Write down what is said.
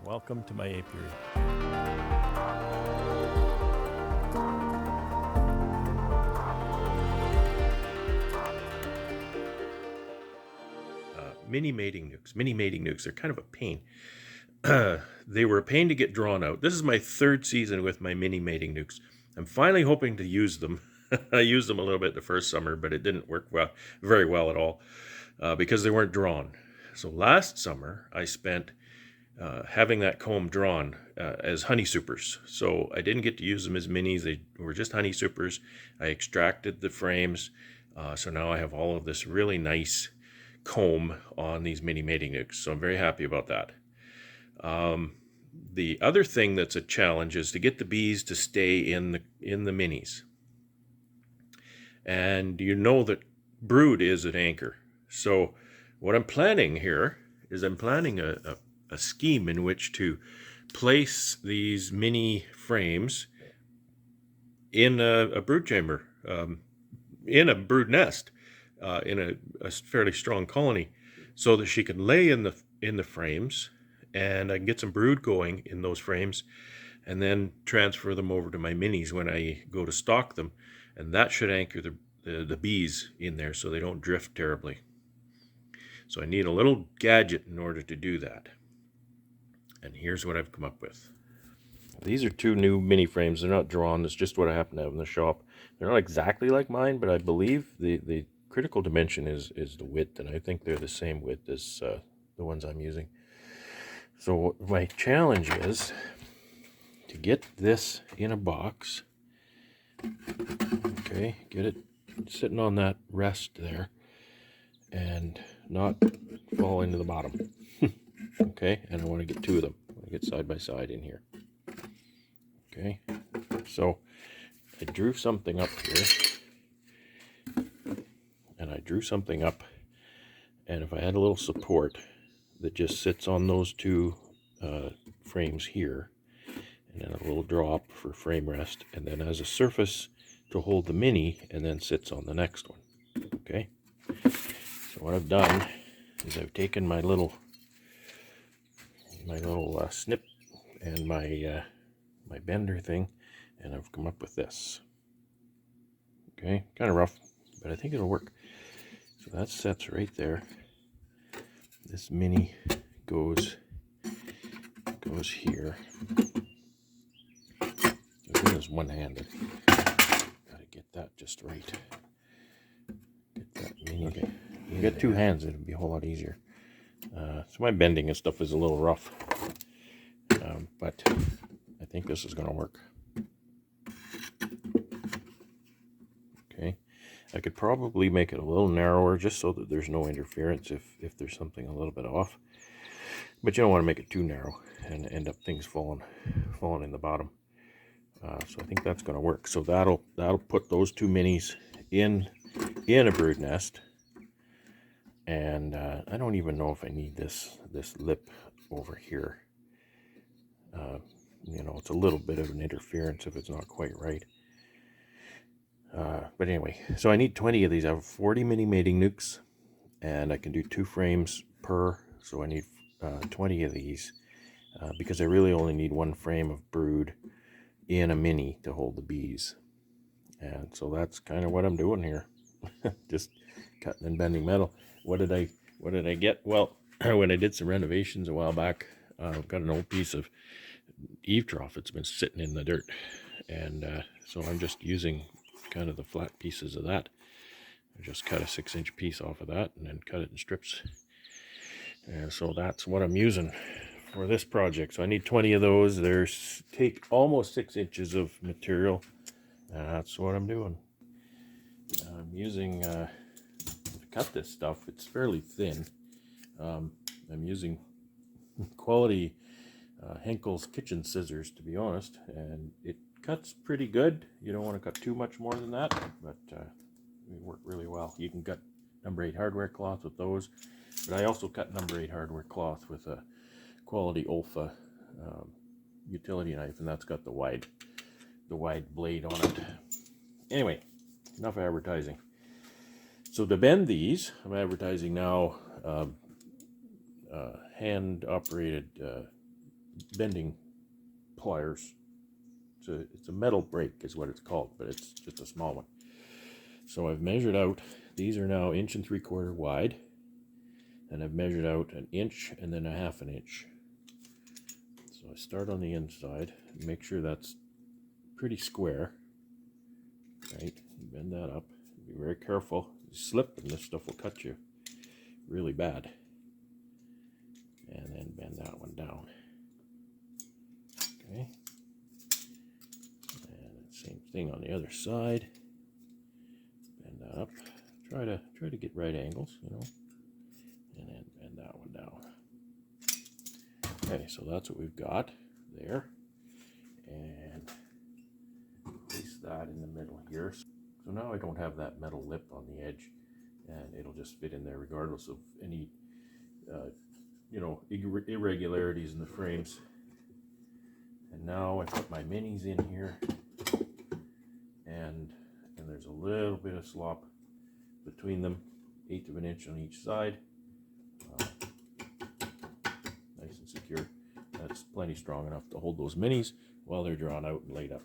Welcome to my apiary. Mini mating nukes. Mini mating nukes are kind of a pain. They were a pain to get drawn out. This is my third season with my mini mating nukes. I'm finally hoping to use them. I used them a little bit the first summer, but it didn't work very well at all because they weren't drawn. So last summer, I spent having that comb drawn as honey supers. So I didn't get to use them as minis. They were just honey supers. I extracted the frames. So now I have all of this really nice comb on these mini mating nukes. So I'm very happy about that. The other thing that's a challenge is to get the bees to stay in the minis. And you know that brood is an anchor. So what I'm planning here is I'm planning a scheme in which to place these mini frames in a brood chamber, in a brood nest, in a fairly strong colony, so that she can lay in the frames, and I can get some brood going in those frames, and then transfer them over to my minis when I go to stock them, and that should anchor the bees in there so they don't drift terribly. So I need a little gadget in order to do that. And here's what I've come up with. These are two new mini frames. They're not drawn. It's just what I happen to have in the shop. They're not exactly like mine, but I believe the critical dimension is the width, and I think they're the same width as the ones I'm using. So my challenge is to get this in a box. Okay, get it sitting on that rest there and not fall into the bottom. Okay, and I want to get two of them. I want to get side by side in here. Okay, so I drew something up here, and I drew something up, and if I had a little support that just sits on those two frames here, and then a little drop for frame rest, and then as a surface to hold the mini, and then sits on the next one. Okay, so what I've done is I've taken my little snip and my bender thing, and I've come up with this. Okay, kind of rough, but I think it'll work. So that sets right there. This mini goes here. This is one-handed. Gotta get that just right. Get that mini. Okay, you get two hands, it'll be a whole lot easier. So my bending and stuff is a little rough, but I think this is going to work. Okay, I could probably make it a little narrower just so that there's no interference if there's something a little bit off. But you don't want to make it too narrow and end up things falling in the bottom. So I think that's going to work. So that'll put those two minis in a brood nest. And I don't even know if I need this lip over here. It's a little bit of an interference if it's not quite right. But anyway, so I need 20 of these. I have 40 mini mating nukes, and I can do 2 frames per. So I need 20 of these because I really only need 1 frame of brood in a mini to hold the bees. And so that's kind of what I'm doing here. Just cutting and bending metal. What did I get? Well, when I did some renovations a while back, I've got an old piece of eave trough that's been sitting in the dirt, and so I'm just using kind of the flat pieces of that. I just cut a 6-inch piece off of that and then cut it in strips, and so that's what I'm using for this project. So I need 20 of those. Take almost 6 inches of material, and that's what I'm doing. I'm using to cut this stuff, it's fairly thin. I'm using quality Henkel's kitchen scissors, to be honest, and it cuts pretty good. You don't want to cut too much more than that, but they work really well. You can cut number 8 hardware cloth with those, but I also cut number 8 hardware cloth with a quality Olfa utility knife, and that's got the wide blade on it. Anyway, enough advertising. So to bend these, I'm advertising now hand-operated bending pliers. It's a metal brake is what it's called, but it's just a small one. So I've measured out, these are now 1 3/4 inches wide, and I've measured out 1 inch and then 1/2 inch. So I start on the inside, make sure that's pretty square, right? Bend that up, be very careful, you slip and this stuff will cut you really bad. And then bend that one down. Okay. And same thing on the other side. Bend that up. Try to get right angles, you know. And then bend that one down. Okay, so that's what we've got there. And place that in the middle here. So now I don't have that metal lip on the edge, and it'll just fit in there regardless of any you know, irregularities in the frames. And now I put my minis in here, and there's a little bit of slop between them, 1/8 of an inch on each side. Nice and secure. That's plenty strong enough to hold those minis while they're drawn out and laid up.